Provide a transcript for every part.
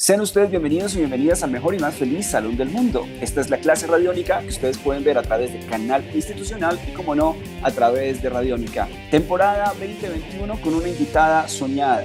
Sean ustedes bienvenidos y bienvenidas al mejor y más feliz salón del mundo. Esta es la clase radiónica que ustedes pueden ver a través del canal institucional y, como no, a través de Radiónica. Temporada 2021 con una invitada soñada.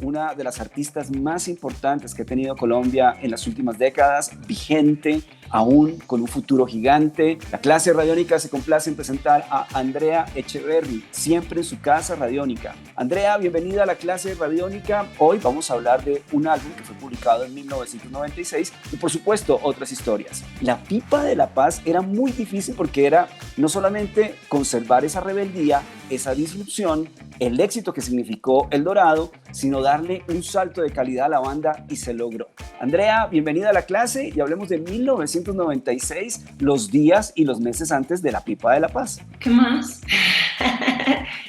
Una de las artistas más importantes que ha tenido Colombia en las últimas décadas, vigente, aún con un futuro gigante. La clase radiónica se complace en presentar a Andrea Echeverri, siempre en su casa radiónica. Andrea, bienvenida a la clase radiónica. Hoy vamos a hablar de un álbum que fue publicado en 1996 y, por supuesto, otras historias. La Pipa de la Paz era muy difícil porque era no solamente conservar esa rebeldía, esa disrupción, el éxito que significó El Dorado, sino darle un salto de calidad a la banda, y se logró. Andrea, bienvenida a la clase y hablemos de 1996, los días y los meses antes de la Pipa de la Paz. ¿Qué más?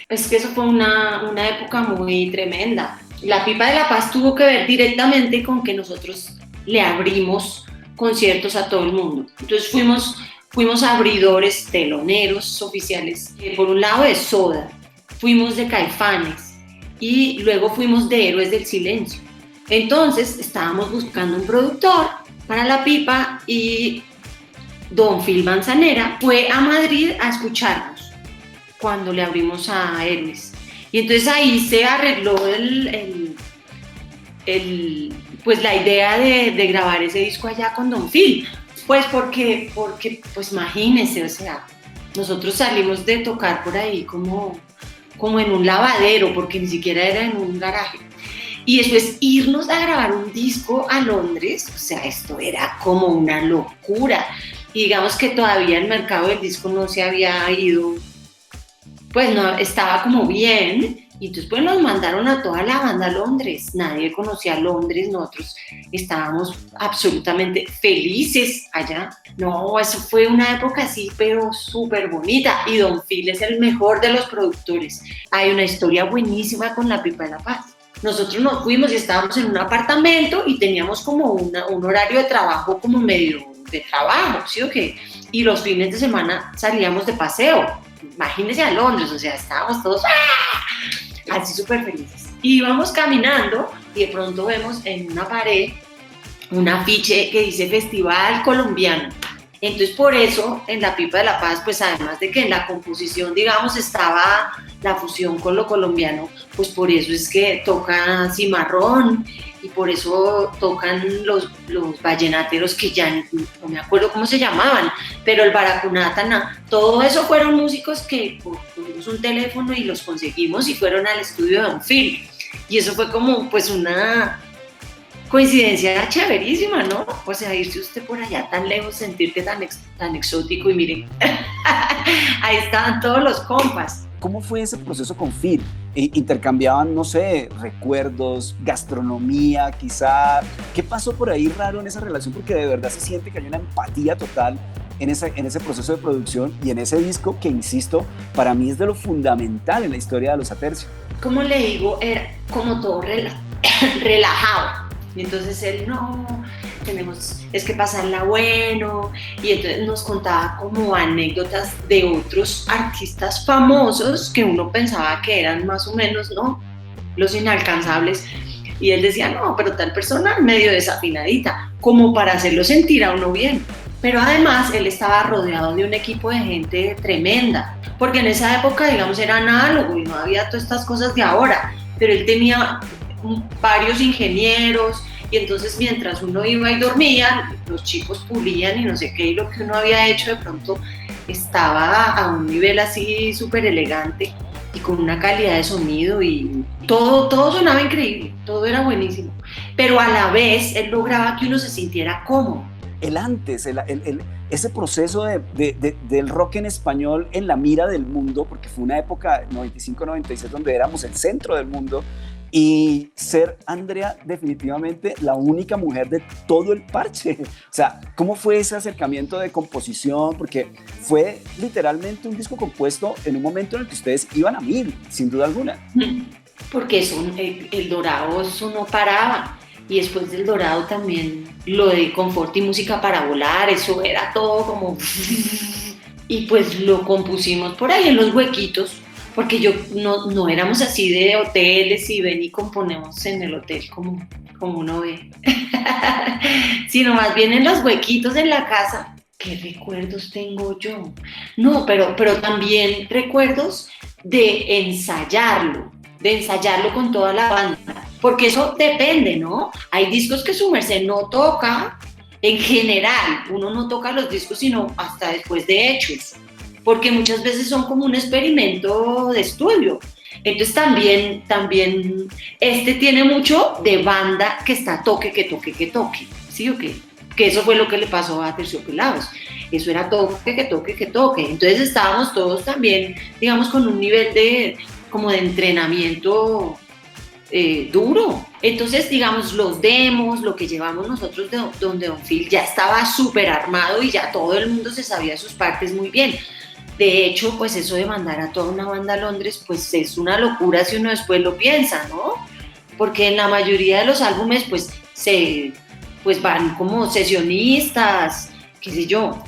Es que eso fue una época muy tremenda. La Pipa de la Paz tuvo que ver directamente con que nosotros le abrimos conciertos a todo el mundo. Entonces fuimos abridores, teloneros oficiales, por un lado de Soda, fuimos de Caifanes y luego fuimos de Héroes del Silencio. Entonces estábamos buscando un productor para la Pipa y Don Phil Manzanera fue a Madrid a escucharnos cuando le abrimos a Héroes. Y entonces ahí se arregló pues la idea de grabar ese disco allá con Don Phil. Pues porque pues imagínense, o sea, nosotros salimos de tocar por ahí como en un lavadero, porque ni siquiera era en un garaje. Y después irnos a grabar un disco a Londres, o sea, esto era como una locura. Y digamos que todavía el mercado del disco no se había ido, pues no, estaba como bien. Y entonces pues nos mandaron a toda la banda a Londres. Nadie conocía Londres, nosotros estábamos absolutamente felices allá. No, eso fue una época así, pero súper bonita. Y Don Phil es el mejor de los productores. Hay una historia buenísima con la Pipa de la Paz. Nosotros nos fuimos y estábamos en un apartamento y teníamos como un horario de trabajo como medio de trabajo, ¿sí o qué? Y los fines de semana salíamos de paseo. Imagínense a Londres, o sea, estábamos todos así súper felices. Y íbamos caminando y de pronto vemos en una pared un afiche que dice Festival Colombiano. Entonces por eso en la Pipa de la Paz, pues además de que en la composición, digamos, estaba la fusión con lo colombiano, pues por eso es que toca Cimarrón y por eso tocan los vallenateros que ya no me acuerdo cómo se llamaban, pero el Baracunatana, todo eso fueron músicos que tuvimos un teléfono y los conseguimos y fueron al estudio de Don Phil. Y eso fue como pues una coincidencia chéverísima, ¿no? O sea, irse usted por allá tan lejos, sentirte tan exótico y miren, ahí estaban todos los compas. ¿Cómo fue ese proceso con Phil? ¿Intercambiaban, no sé, recuerdos, gastronomía, quizá? ¿Qué pasó por ahí raro en esa relación? Porque de verdad se siente que hay una empatía total en ese proceso de producción y en ese disco que, insisto, para mí es de lo fundamental en la historia de Los Atercios. Como le digo, era como todo relajado. Y entonces él, es que pasarla bueno, y entonces nos contaba como anécdotas de otros artistas famosos que uno pensaba que eran más o menos, ¿no?, los inalcanzables, y él decía, no, pero tal persona medio desafinadita, como para hacerlo sentir a uno bien. Pero además él estaba rodeado de un equipo de gente tremenda, porque en esa época, digamos, era análogo y no había todas estas cosas de ahora, pero él tenía varios ingenieros, y entonces mientras uno iba y dormía, los chicos pulían y no sé qué, y lo que uno había hecho de pronto estaba a un nivel así súper elegante y con una calidad de sonido, y todo sonaba increíble, todo era buenísimo, pero a la vez él lograba que uno se sintiera cómodo. Ese proceso del rock en español en la mira del mundo, porque fue una época 95-96 donde éramos el centro del mundo, y ser Andrea definitivamente la única mujer de todo el parche. O sea, ¿cómo fue ese acercamiento de composición? Porque fue literalmente un disco compuesto en un momento en el que ustedes iban a 1000, sin duda alguna. Porque el Dorado eso no paraba. y después del Dorado también lo de Confort y Música para Volar, eso era todo como... Y pues lo compusimos por ahí en los huequitos, porque yo no éramos así de hoteles y ven y componemos en el hotel como uno ve, sino más bien en los huequitos en la casa. ¿Qué recuerdos tengo yo? No, pero también recuerdos de ensayarlo con toda la banda, porque eso depende, ¿no? Hay discos que su merced no toca, en general, uno no toca los discos sino hasta después de hechos, porque muchas veces son como un experimento de estudio. Entonces también este tiene mucho de banda que está toque, ¿sí o qué? Que eso fue lo que le pasó a Terciopelados. Eso era toque. Entonces estábamos todos también, digamos, con un nivel como de entrenamiento duro. Entonces, digamos, los demos, lo que llevamos nosotros de donde Don Phil ya estaba súper armado y ya todo el mundo se sabía sus partes muy bien. De hecho, pues eso de mandar a toda una banda a Londres, pues es una locura si uno después lo piensa, ¿no? Porque en la mayoría de los álbumes, pues van como sesionistas, qué sé yo.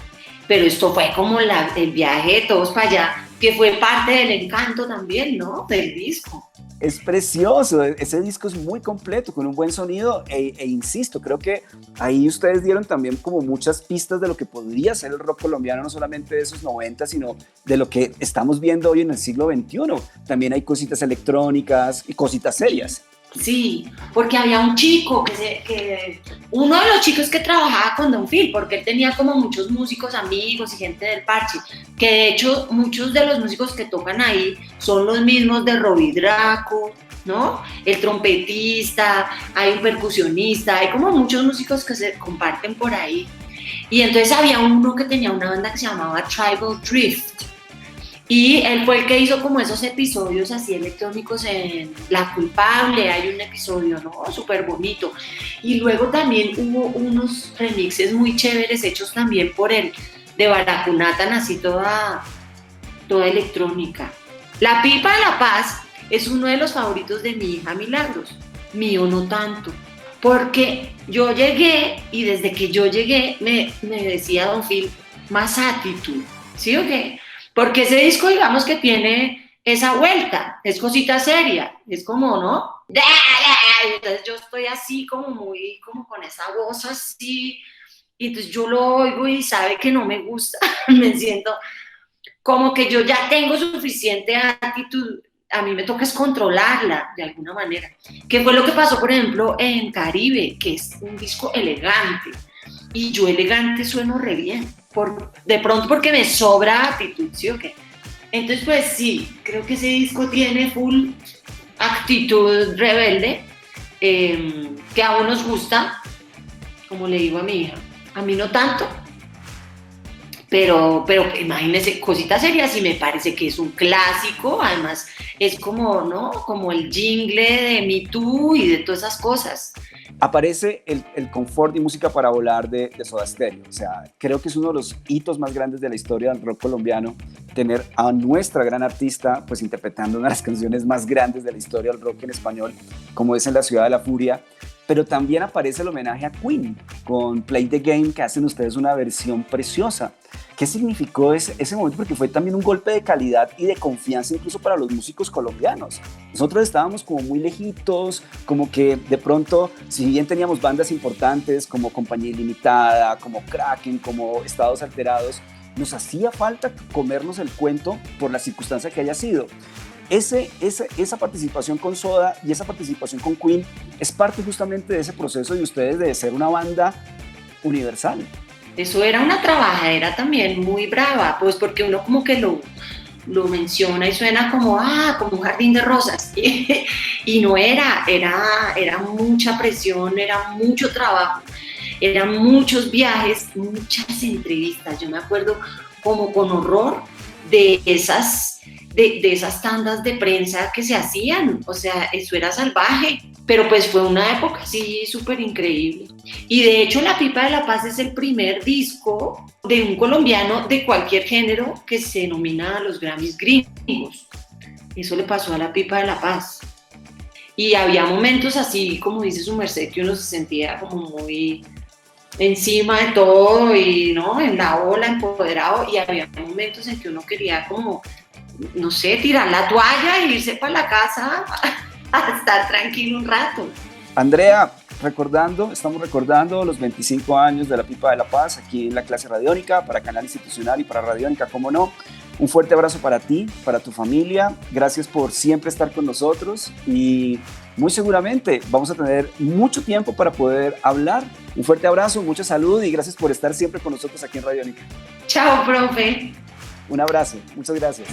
Pero esto fue como el viaje de todos para allá, que fue parte del encanto también, ¿no? Del disco. Es precioso, ese disco es muy completo, con un buen sonido e insisto, creo que ahí ustedes dieron también como muchas pistas de lo que podría ser el rock colombiano, no solamente de esos 90, sino de lo que estamos viendo hoy en el siglo XXI. También hay cositas electrónicas y cositas serias. Sí, porque había un chico, uno de los chicos que trabajaba con Don Phil, porque él tenía como muchos músicos amigos y gente del parche, que de hecho muchos de los músicos que tocan ahí son los mismos de Robbie Draco, ¿no? El trompetista, hay un percusionista, hay como muchos músicos que se comparten por ahí. Y entonces había uno que tenía una banda que se llamaba Tribal Drift. Y él fue el que hizo como esos episodios así electrónicos en La Culpable, hay un episodio, ¿no? Súper bonito. Y luego también hubo unos remixes muy chéveres hechos también por él, de Baracunatan, así toda electrónica. La Pipa de la Paz es uno de los favoritos de mi hija Milagros, mío no tanto. Porque yo llegué y desde que yo llegué me decía Don Phil, más actitud, ¿sí o qué? Porque ese disco, digamos que tiene esa vuelta, es cosita seria, es como, ¿no? Entonces yo estoy así como muy, como con esa voz así, y entonces yo lo oigo y sabe que no me gusta, me siento como que yo ya tengo suficiente actitud, a mí me toca es controlarla de alguna manera. ¿Qué fue lo que pasó, por ejemplo, en Caribe, que es un disco elegante? Y yo elegante sueno re bien, de pronto porque me sobra actitud, ¿sí o qué? Entonces, pues sí, creo que ese disco tiene full actitud rebelde, que a unos gusta, como le digo a mi hija, a mí no tanto, pero imagínense, cositas serias y me parece que es un clásico, además es como, ¿no? Como el jingle de Me Too y de todas esas cosas. Aparece el Confort y Música para Volar de Soda Stereo. O sea, creo que es uno de los hitos más grandes de la historia del rock colombiano, tener a nuestra gran artista pues interpretando una de las canciones más grandes de la historia del rock en español, como es En la Ciudad de la Furia. Pero también aparece el homenaje a Queen con Play the Game, que hacen ustedes una versión preciosa. ¿Qué significó ese momento? Porque fue también un golpe de calidad y de confianza incluso para los músicos colombianos. Nosotros estábamos como muy lejitos, como que de pronto, si bien teníamos bandas importantes como Compañía Ilimitada, como Kraken, como Estados Alterados, nos hacía falta comernos el cuento por la circunstancia que haya sido. Esa participación con Soda y esa participación con Queen es parte justamente de ese proceso de ustedes de ser una banda universal. Eso era una trabajadera también muy brava, pues porque uno como que lo menciona y suena como, como un jardín de rosas. Y no era mucha presión, era mucho trabajo, eran muchos viajes, muchas entrevistas. Yo me acuerdo como con horror de esas tandas de prensa que se hacían, o sea, eso era salvaje, pero pues fue una época así súper increíble. Y de hecho La Pipa de la Paz es el primer disco de un colombiano de cualquier género que se nomina a los Grammys gringos. Eso le pasó a La Pipa de la Paz. Y había momentos así, como dice su merced, que uno se sentía como muy encima de todo y no, en la ola, empoderado, y había momentos en que uno quería como, no sé, tirar la toalla e irse para la casa a estar tranquilo un rato. Andrea, estamos recordando los 25 años de la Pipa de la Paz aquí en la clase radiónica, para Canal Institucional y para Radiónica, cómo no. Un fuerte abrazo para ti, para tu familia. Gracias por siempre estar con nosotros y muy seguramente vamos a tener mucho tiempo para poder hablar. Un fuerte abrazo, mucha salud y gracias por estar siempre con nosotros aquí en Radiónica. Chao, profe. Un abrazo, muchas gracias.